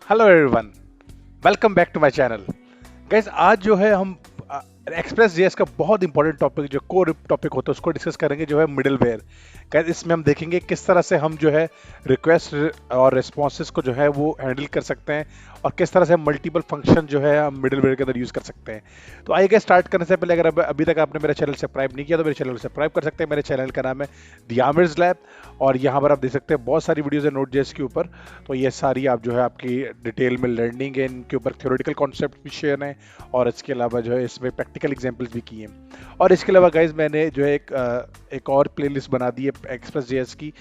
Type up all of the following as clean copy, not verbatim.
Hello everyone, welcome back to my channel. Guys आज जो है हम एक्सप्रेस जेएस का बहुत इंपॉर्टेंट टॉपिक जो कोर टॉपिक होता है उसको डिस्कस करेंगे जो है मिडलवेयर। गाइस इसमें हम देखेंगे किस तरह से हम जो है रिक्वेस्ट और रिस्पॉन्सेस को जो है वो हैंडल कर सकते हैं और किस तरह से हम मल्टीपल फंक्शन जो है हम मिडलवेयर के अंदर यूज कर सकते हैं। तो आइए गाइस स्टार्ट करने से पहले अगर अभी तक आपने मेरा चैनल सब्सक्राइब नहीं किया तो मेरे चैनल को सब्सक्राइब कर सकते हैं। मेरे चैनल का नाम है द आमिर्स लैब और यहाँ पर आप देख सकते हैं बहुत सारी वीडियोज है नोट जेएस के ऊपर। तो ये सारी आप जो है आपकी डिटेल में लर्निंग है, इनके ऊपर थ्योरेटिकल कॉन्सेप्ट भी शेयर हैं और इसके अलावा जो है इसमें प्रैक्टिकल एग्जांपल्स भी किए हैं। और इसके अलावा गाइज मैंने जो है एक और प्लेलिस्ट बना दी है एक्सप्रेस जेएस की।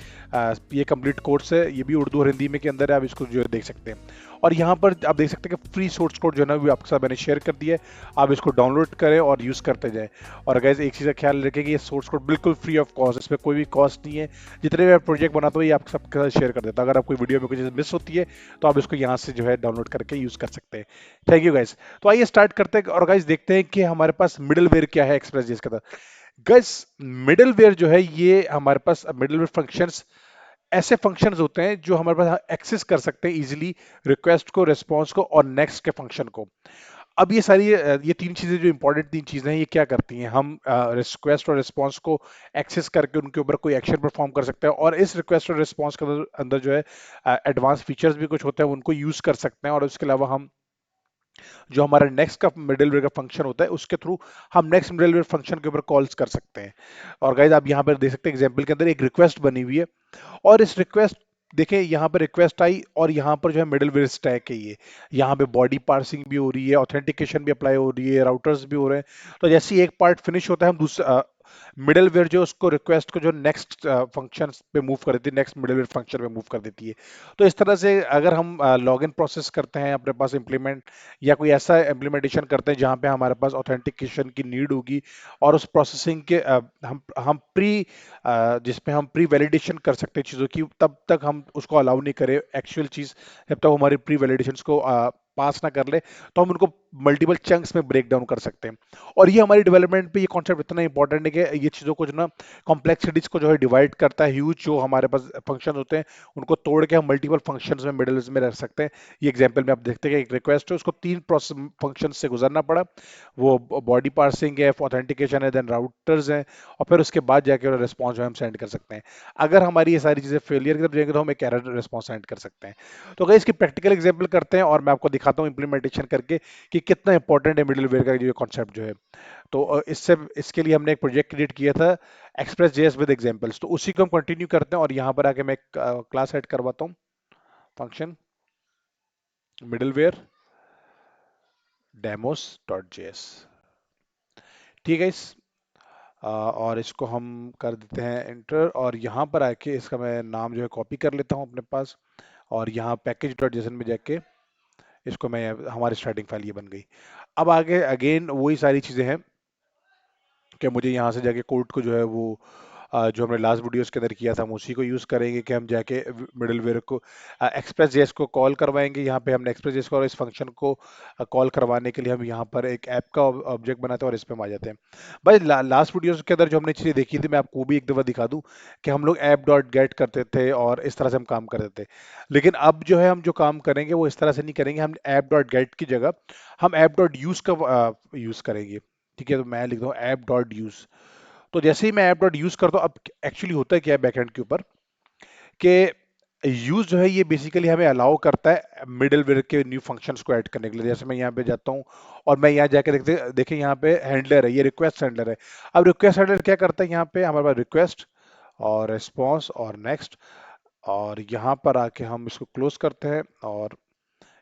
ये कंप्लीट कोर्स है, ये भी उर्दू और हिंदी में के अंदर है, आप इसको जो है देख सकते हैं। और यहाँ पर आप देख सकते हैं कि फ्री सोर्स कोड जो है ना वो आपके साथ मैंने शेयर कर दिया है। आप इसको डाउनलोड करें और यूज़ करते जाएं। और गाइज एक चीज़ का ख्याल रखें कि ये सोर्स कोड बिल्कुल फ्री ऑफ कॉस्ट, इसमें कोई भी कॉस्ट नहीं है। जितने भी आप प्रोजेक्ट बनाते हो ये आप सबके साथ शेयर कर देता हूं। अगर आप कोई वीडियो में कोई चीज़ मिस होती है तो आप इसको यहाँ से जो है डाउनलोड करके यूज़ कर सकते हैं। Thank you guys. तो आइए स्टार्ट करते हैं और गाइज देखते हैं कि हमारे पास मिडलवेयर क्या है एक्सप्रेस जेएस के अंदर। गाइज मिडलवेयर जो है ये हमारे पास मिडलवेयर फंक्शंस ऐसे फंक्शंस होते हैं जो हमारे पास एक्सेस कर सकते हैं इजीली रिक्वेस्ट को, रिस्पॉन्स को और नेक्स्ट के फंक्शन को। अब ये सारी ये तीन चीजें जो इंपॉर्टेंट तीन चीजें हैं ये क्या करती हैं, हम रिक्वेस्ट और रिस्पॉन्स को एक्सेस करके उनके ऊपर कोई एक्शन परफॉर्म कर सकते हैं और इस रिक्वेस्ट और रिस्पॉन्स के अंदर अंदर जो है एडवांस फीचर्स भी कुछ होते हैं उनको यूज कर सकते हैं। और उसके अलावा हम जो हमारा नेक्स्ट का मिडलवेयर का फंक्शन होता है उसके थ्रू हम नेक्स्ट मिडलवेयर फंक्शन के ऊपर कॉल्स कर सकते हैं। और गाइज आप यहाँ पर देख सकते हैं एग्जाम्पल के अंदर एक रिक्वेस्ट बनी हुई है और इस रिक्वेस्ट देखिए यहाँ पर रिक्वेस्ट आई और यहाँ पर जो है मिडलवेयर स्टैक है ये। यहाँ पे बॉडी पार्सिंग भी हो रही है, ऑथेंटिकेशन भी अप्लाई हो रही है, राउटर्स भी हो रहे हैं। तो जैसे ही एक पार्ट फिनिश होता है हम दूसरा मिडलवेयर जो उसको रिक्वेस्ट को जो नेक्स्ट फंक्शन पे मूव कर देती है, नेक्स्ट मिडलवेयर फंक्शन पे मूव कर देती है। तो इस तरह से अगर हम लॉगिन प्रोसेस करते हैं अपने पास इम्प्लीमेंट या कोई ऐसा इम्प्लीमेंटेशन करते हैं जहाँ पे हमारे पास ऑथेंटिकेशन की नीड होगी और उस प्रोसेसिंग के हम जिसमें हम प्री वैलिडेशन कर सकते हैं चीज़ों की, तब तक हम उसको अलाउ नहीं करें एक्चुअल चीज़ जब तक वो हमारी प्री वैलिडेशंस को पास ना कर ले। तो हम उनको मल्टीपल चंक्स में ब्रेक डाउन कर सकते हैं। और ये हमारी डेवलपमेंट पे ये कॉन्सेप्ट इतना इंपॉर्टेंट है कि ये चीज़ों को जो ना कॉम्प्लेक्सिटीज को जो है डिवाइड करता है। ह्यूज जो हमारे पास फंक्शन होते हैं उनको तोड़ के हम मल्टीपल फंक्शंस में मिडल्स में रख सकते हैं। ये एग्जांपल में आप देखते हैं कि एक रिक्वेस्ट है उसको तीन प्रोसेस फंक्शन से गुजरना पड़ा। वो बॉडी पार्सिंग है, ऑथेंटिकेशन है, देन राउटर्स हैं और फिर उसके बाद जाके रिस्पॉन्स जो है हम सेंड कर सकते हैं। अगर हमारी ये सारी चीज़ें फेलियर की तरफ जाएंगे तो हम एक एरर रिस्पॉन्स सेंड कर सकते हैं। तो अगर इसकी प्रैक्टिकल एग्जांपल करते हैं और मैं आपको दिखाता हूँ इंप्लीमेंटेशन करके कि कितना इंपॉर्टेंट है मिडलवेयर का जो कॉन्सेप्ट जो है। तो इससे इसके लिए हमने एक प्रोजेक्ट क्रिएट किया था एक्सप्रेस जेएस विद एग्जांपल्स। तो उसी को हम कंटिन्यू करते हैं और यहाँ पर आके मैं एक क्लास ऐड करवाता हूँ। Function middleware demos dot JS. ठीक है इस और इसको हम कर देते हैं एंटर और यहाँ पर आके इसका मैं नाम जो है कॉपी कर लेता हूँ अपने पास। और यहाँ पैकेज डॉट जेसन में जाके इसको मैं हमारी स्टार्टिंग फाइल ये बन गई। अब आगे अगेन वही सारी चीज़ें हैं कि मुझे यहाँ से जाके कोड को जो है वो जो हमने लास्ट वीडियोस के अंदर किया था हम उसी को यूज़ करेंगे कि हम जाके मिडलवेयर को एक्सप्रेस जेएस को कॉल करवाएंगे। यहाँ पे हमने एक्सप्रेस जेएस को और इस फंक्शन को कॉल करवाने के लिए हम यहाँ पर एक ऐप का ऑब्जेक्ट बनाते हैं और इस पे हम आ जाते हैं। भाई लास्ट वीडियोस के अंदर जो हमने चीज़ें देखी थी मैं आपको वो भी एक दफ़ा दिखा दूँ कि हम लोग ऐप डॉट गेट करते थे और इस तरह से हम काम करते थे। लेकिन अब जो है हम जो काम करेंगे वो इस तरह से नहीं करेंगे, हम ऐप डॉट गेट की जगह हम ऐप डॉट यूज़ का यूज़ करेंगे। ठीक है, तो मैं लिख दूँ ऐप डॉट यूज़। तो जैसे ही मैं ऐप डॉट यूज करता हूँ अब एक्चुअली होता है क्या है बैकएंड के ऊपर कि यूज जो है ये बेसिकली हमें अलाउ करता है मिडलवेयर के न्यू फंक्शंस को ऐड करने के लिए। जैसे मैं यहाँ पे जाता हूँ और मैं यहाँ जाके देखते देखें यहाँ पे हैंडलर है, ये रिक्वेस्ट हैंडलर है। अब रिक्वेस्ट हैंडलर क्या करता है, यहाँ पे हमारे पास रिक्वेस्ट और रिस्पॉन्स और नेक्स्ट और यहाँ पर आके हम इसको क्लोज करते हैं और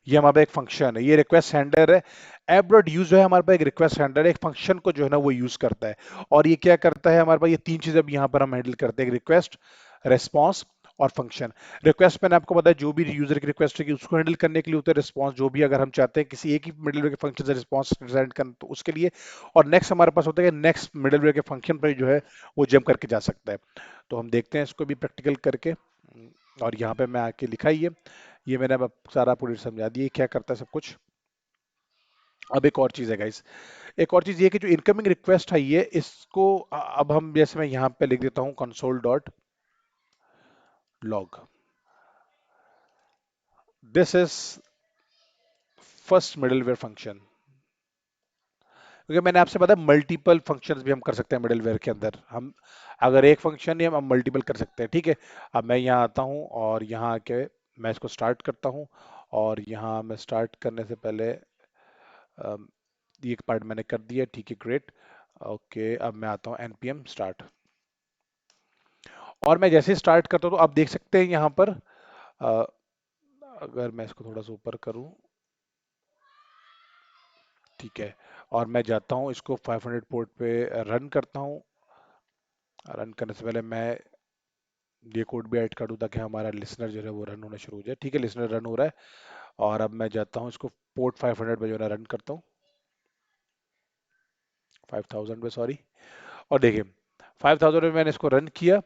ये हमारे पास एक फंक्शन है, ये रिक्वेस्ट हैंडलर है। ऐप डॉट यूज जो है हमारे पास एक रिक्वेस्ट हैंडलर है, एक फंक्शन को जो है ना वो यूज करता है। और ये क्या करता है हमारे पास ये तीन चीजें अब यहाँ पर हम हैंडल करते हैं, रिक्वेस्ट, रिस्पॉन्स और फंक्शन। रिक्वेस्ट मैंने आपको बताया जो भी यूजर की रिक्वेस्ट है कि उसको हैंडल करने के लिए होता है, रिस्पॉन्स जो भी अगर हम चाहते हैं किसी एक ही मिडलवेयर के फंक्शन से रिस्पॉन्स सेंड करना तो उसके लिए। और नेक्स्ट हमारे पास होता है कि नेक्स्ट मिडलवेयर के फंक्शन पर जो है वो जंप करके जा सकता है। तो हम देखते हैं इसको भी प्रैक्टिकल करके। और यहाँ पे मैं आके लिखा ही है, ये मैंने अब सारा पूरी समझा दिया क्या करता है सब कुछ। अब एक और चीज़ है गाइस, एक और चीज़ ये कि जो इनकमिंग रिक्वेस्ट है ये इसको अब हम जैसे मैं यहाँ पे लिख देता हूँ console dot log, this is first middleware function, क्योंकि मैंने आपसे बताया मल्टीपल फंक्शंस भी हम कर सकते हैं मिडलवेयर के अंदर। हम अगर एक फंक्शन नहीं, हम मल्टीपल कर सकते हैं, ठीक है। अब मैं यहाँ आता हूँ और यहाँ आके मैं इसको स्टार्ट करता हूँ, और यहाँ मैं स्टार्ट करने से पहले अम, ये एक पार्ट मैंने कर दिया, ठीक है, ग्रेट। ओके, अब मैं आता हूँ npm स्टार्ट, और मैं जैसे स्टार्ट करता हूँ तो आप देख सकते हैं यहाँ पर अ, अगर मैं इसको थोड़ा सा ऊपर करूँ, ठीक है, और मैं जाता हूँ इसको 500 पोर्ट पे रन करता हूँ। रन करने से पहले मैं ये कोड भी ऐड कर दूं ताकि हमारा लिसनर जो है वो रन होना शुरू हो जाए, ठीक है, लिसनर रन हो रहा है। और अब मैं जाता हूँ इसको पोर्ट 500 पे जो है रन करता हूँ, 5000 पे, सॉरी। और देखिए 5000 में मैंने इसको रन किया,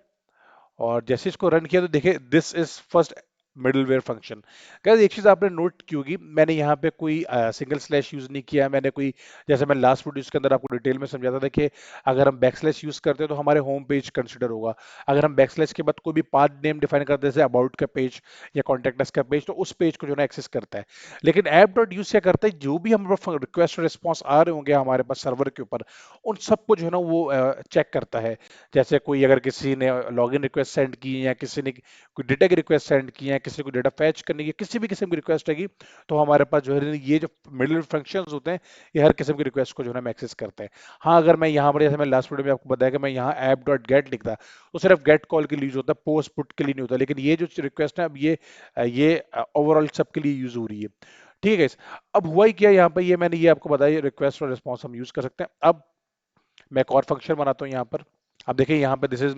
और जैसे इसको रन किया तो देखिए this is first middleware function. Guys एक चीज आपने नोट की होगी, मैंने यहाँ पे कोई सिंगल स्लैश यूज नहीं किया है, मैंने कोई, जैसे मैं लास्ट वीडियो के अंदर आपको डिटेल में समझाता था कि अगर हम बैक स्लैश यूज करते हैं तो हमारे होम पेज कंसिडर होगा। अगर हम बैक स्लैश के बाद कोई भी पाथ नेम डिफाइन करते हैं, जैसे अबाउट का पेज या कॉन्टेक्ट अस का पेज, तो उस पेज को जो है एक्सेस करता है। लेकिन ऐप डॉट यूज क्या करता है, जो भी हमारे रिक्वेस्ट और रिस्पॉन्स आ रहे होंगे हमारे पास सर्वर के ऊपर, उन सबको जो है ना वो चेक करता है। जैसे कोई अगर किसी ने लॉगिन रिक्वेस्ट सेंड की है, या किसी ने कोई डेटा की रिक्वेस्ट सेंड की है, किसी को डेटा फैच करने की, किसी भी किस्म की रिक्वेस्ट है, तो हमारे पास जो है ये जो मिडिल फंक्शंस होते हैं, ये हर किस्म की रिक्वेस्ट को जो है हम एक्सेस करते हैं। हाँ, अगर मैं यहाँ पर, जैसे मैं लास्ट वीडियो में आपको बताया कि मैं यहाँ ऐप डॉट गेट लिखता, तो सिर्फ गेट कॉल के लिए यूज होता है, पोस्ट पुट के लिए नहीं होता। लेकिन ये जो रिक्वेस्ट है अब ये ओवरऑल सबके लिए यूज हो रही है, ठीक है guys। अब हुआ ही क्या यहाँ पे, ये मैंने ये आपको बताया, रिक्वेस्ट और रिस्पॉन्स हम यूज कर सकते हैं। अब मैं एक और फंक्शन बनाता हूँ यहाँ पर। अब देखिए यहाँ पे this is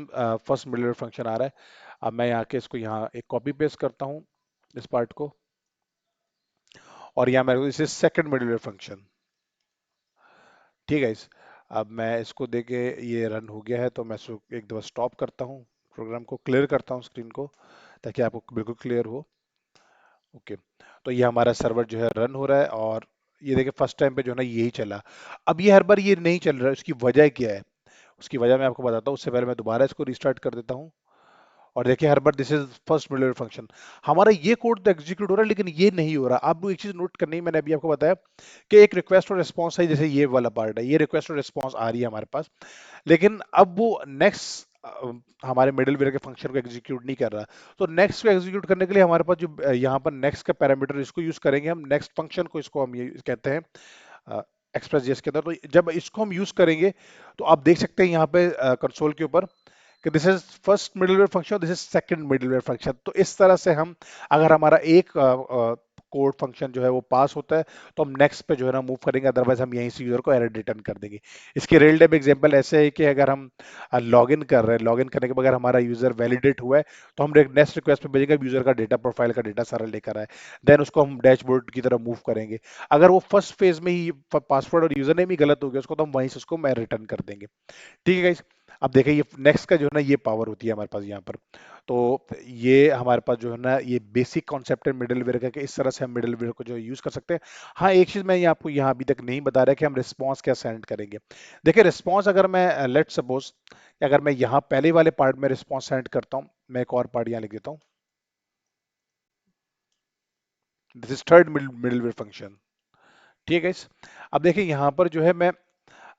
first middleware function आ रहा है। अब मैं यहाँ के इसको यहाँ एक कॉपी पेस्ट करता हूँ, इस पार्ट को, और यहाँ मेरे को this is second middleware function, ठीक है इस। अब मैं इसको देके ये रन हो गया है, तो मैं इसको एक दफा स्टॉप करता हूँ, प्रोग्राम को क्लियर करता हूँ स्क्रीन को, ताकि आपको बिल्कुल क्लियर हो। ओके, तो ये हमारा सर्वर जो है रन हो रहा है, और ये देखिए फर्स्ट टाइम पे जो है ना यही चला। अब ये हर बार ये नहीं चल रहा है, उसकी वजह क्या है, उसकी वजह मैं आपको बताता हूँ। उससे पहले मैं दोबारा इसको रिस्टार्ट कर देता हूँ, और देखिए हर बार this is first middleware function, हमारा ये कोड तो एग्जीक्यूट हो रहा है, लेकिन ये नहीं हो रहा। अब एक चीज नोट करनी है, मैंने अभी आपको बताया कि एक रिक्वेस्ट और रिस्पॉन्स है, जैसे ये वाला पार्ट है, ये रिक्वेस्ट और रिस्पॉन्स आ रही है हमारे पास, लेकिन अब वो नेक्स्ट हमारे मिडलवेयर के फंक्शन को एग्जीक्यूट नहीं कर रहा। तो नेक्स्ट को एग्जीक्यूट करने के लिए हमारे पास जो यहाँ पर नेक्स्ट का पैरामीटर, इसको यूज करेंगे हम, नेक्स्ट फंक्शन को, इसको हम ये कहते हैं एक्सप्रेस जेएस के अंदर। तो जब इसको हम यूज करेंगे, तो आप देख सकते हैं यहाँ पे कंसोल के ऊपर कि this is first middleware function, this is second middleware function. तो इस तरह से हम, अगर हमारा एक कोड फंक्शन जो है वो पास होता है, तो हम नेक्स्ट पे जो है ना मूव करेंगे, अदरवाइज हम यहीं से यूजर को एरर रिटर्न कर देंगे। इसके रियल टाइम एग्जांपल ऐसे है कि अगर हम लॉगिन कर रहे हैं, लॉगिन करने के बगैर हमारा यूजर वैलिडेट हुआ है, तो हम नेक्स्ट रिक्वेस्ट पे भेजेंगे, यूजर का डेटा, प्रोफाइल का डेटा सारा लेकर आए, देन उसको हम डैशबोर्ड की तरफ मूव करेंगे। अगर वो फर्स्ट फेज में ही पासवर्ड और यूजर नेम ही गलत हो गया उसको, तो हम वहीं से उसको मैं रिटर्न कर देंगे, ठीक है गाइस। अब देखिए ये नेक्स्ट का जो है ना ये पावर होती है हमारे पास यहाँ पर। तो ये हमारे पास जो है ना ये बेसिक कॉन्सेप्ट है मिडलवेयर का, कि इस तरह से हम मिडलवेयर को जो यूज कर सकते हैं। हाँ, एक चीज मैं ये आपको यहाँ अभी तक नहीं बता रहा कि हम रिस्पॉन्स क्या सेंड करेंगे। देखिए रिस्पॉन्स, अगर मैं लेट सपोज, अगर मैं यहाँ पहले वाले पार्ट में रिस्पॉन्स सेंड करता हूँ, मैं एक और पार्ट यहाँ लिख देता हूँ, this is third middleware function, ठीक है इस। अब देखिए यहाँ पर जो है मैं,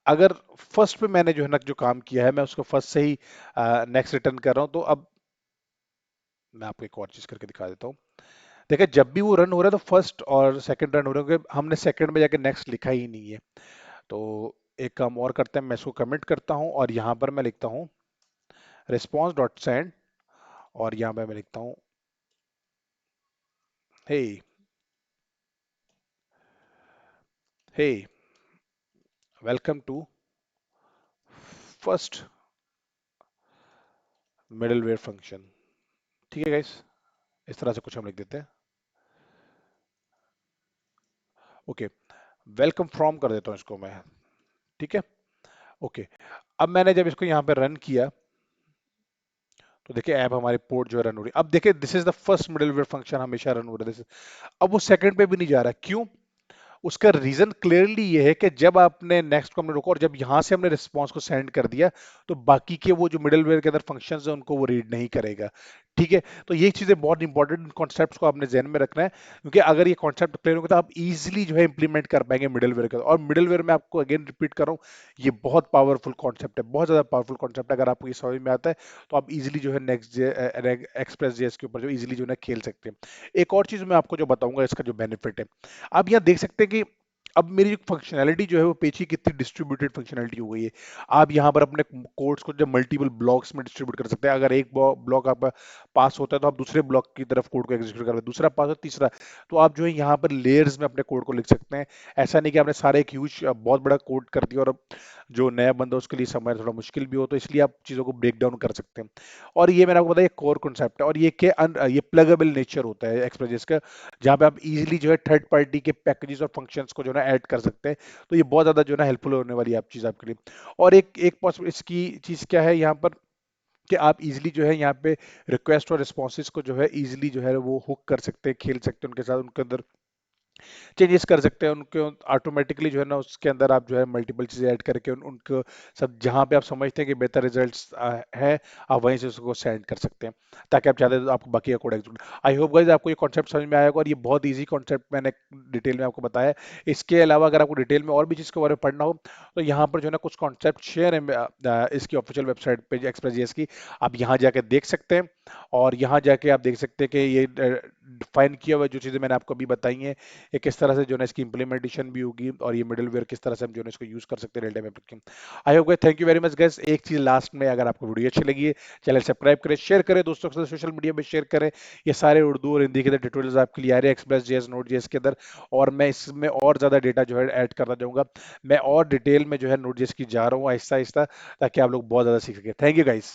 अगर फर्स्ट पे मैंने जो है ना जो काम किया है, मैं उसको फर्स्ट से ही नेक्स्ट रिटर्न कर रहा हूँ, तो अब मैं आपको एक और चीज करके दिखा देता हूँ। देखिए जब भी वो रन हो रहा है, तो फर्स्ट और सेकंड रन हो रहे हैं, हमने सेकंड में जाके नेक्स्ट लिखा ही नहीं है। तो एक काम और करते हैं, मैं इसको कमेंट करता हूँ, और यहाँ पर मैं लिखता हूँ रिस्पॉन्स डॉट सेंड, और यहाँ पे मैं लिखता हूँ hey, hey, welcome to first middleware function, ठीक है गाइस। इस तरह से कुछ हम लिख देते हैं। ओके, वेलकम फ्रॉम कर देता हूँ इसको मैं, ठीक है। ओके, अब मैंने जब इसको यहाँ पे रन किया, तो देखिए ऐप हमारी पोर्ट जो है रन हो रही है। अब देखिए this is the first middleware function, हमेशा रन हो रहा है। अब वो सेकंड पे भी नहीं जा रहा, क्यों? उसका रीजन क्लियरली ये है कि जब आपने नेक्स्ट को हमने रोका, और जब यहां से हमने रिस्पॉन्स को सेंड कर दिया, तो बाकी के वो जो मिडलवेयर के अंदर फंक्शंस है उनको वो रीड नहीं करेगा, ठीक है। तो ये चीजें बहुत इंपॉर्टेंट कॉन्सेप्ट्स को आपने ध्यान में रखना है, क्योंकि अगर ये कॉन्सेप्ट क्लियर होगा तो आप इजीली जो है इंप्लीमेंट कर पाएंगे मिडिलवेयर का। और मिडिलवेयर में आपको अगेन रिपीट कर रहा हूँ, ये बहुत पावरफुल कॉन्सेप्ट है, बहुत ज्यादा पावरफुल कॉन्सेप्ट है। अगर आपको ये समझ में आता है तो आप इजीली जो है नेक्स्ट एक्सप्रेस जेएस के ऊपर जो इजीली जो है खेल सकते हैं। एक और चीज मैं आपको जो बताऊंगा इसका जो बेनिफिट है, आप यहाँ देख सकते हैं कि अब मेरी जो फंक्शनैलिटी जो है वो पेज की कितनी डिस्ट्रीब्यूटेड फंक्शनैलिटी हो गई है। आप यहाँ पर अपने कोड्स को जब मल्टीपल ब्लॉक्स में डिस्ट्रीब्यूट कर सकते हैं। अगर एक ब्लॉक आपका पास होता है तो आप दूसरे ब्लॉक की तरफ कोड को एग्जीक्यूट कर रहे हैं, दूसरा पास हो तीसरा, तो आप जो है यहाँ पर लेयर्स में अपने कोड को लिख सकते हैं। ऐसा नहीं कि आपने सारे एक ह्यूज बहुत बड़ा कोड कर दिया और अब जो नया बंदा उसके लिए समझना थोड़ा मुश्किल भी हो, तो इसलिए आप चीज़ों को ब्रेक डाउन कर सकते हैं। और ये मैंने आपको बताया कोर कॉन्सेप्ट है, और ये प्लगेबल नेचर होता है एक्सप्रेस का, जहाँ पे आप इजीली जो है थर्ड पार्टी के पैकेजेस और फंक्शंस को जो है ना ऐड कर सकते हैं। तो ये बहुत ज़्यादा जो है ना हेल्पफुल होने वाली है आप चीज़ आपके लिए। और एक एक पॉसिबल इसकी चीज़ क्या है यहाँ पर, कि आप इजीली जो है यहाँ पे रिक्वेस्ट और रिस्पॉन्सेज को जो है इजीली जो है वो हुक कर सकते हैं, खेल सकते हैं उनके साथ, उनके अंदर चेंजेस कर सकते हैं उनके ऑटोमेटिकली जो है ना, उसके अंदर आप जो है मल्टीपल चीज़ें ऐड करके उनको सब जहाँ पे आप समझते हैं कि बेहतर रिजल्ट्स है, आप वहीं से उसको सेंड कर सकते हैं, ताकि आप चाहते हैं तो आपको बाकी का code execute. I hope guys आपको ये कॉन्सेप्ट समझ में आएगा, और ये बहुत ईजी कॉन्सेप्ट मैंने डिटेल में आपको बताया है। इसके अलावा अगर आपको डिटेल में और भी चीज़ के बारे में पढ़ना हो तो यहाँ पर जो है ना कुछ कॉन्सेप्ट शेयर है इसकी ऑफिशियल वेबसाइट पे एक्सप्रेस की, आप यहाँ जाके देख सकते हैं। और यहाँ जाके आप देख सकते हैं कि ये डिफाइन किया हुआ जो चीज़ें मैंने आपको अभी बताई हैं, ये किस तरह से जो है इसकी इंप्लीमेंटेशन भी होगी, और ये मिडलवेयर किस तरह से हम जो है इसको यूज कर सकते हैं real time application. I hope thank you very much guys. एक चीज लास्ट में, अगर आपको वीडियो अच्छी लगी है, चैनल सब्सक्राइब करें, शेयर करें दोस्तों के साथ, सोशल मीडिया में शेयर करें। ये सारे उर्दू और हिंदी के अंदर ट्यूटोरियल्स आपके लिए आ रहे हैं एक्सप्रेस जेएस नोट जेएस के अंदर, और मैं इसमें और ज्यादा डेटा जो है ऐड करना चाहूंगा। मैं और डिटेल में जो है नोट जेएस की जा रहा हूँ आहिस्ता आहिस्ता, ताकि आप लोग बहुत ज्यादा सीख सकें। Thank you guys.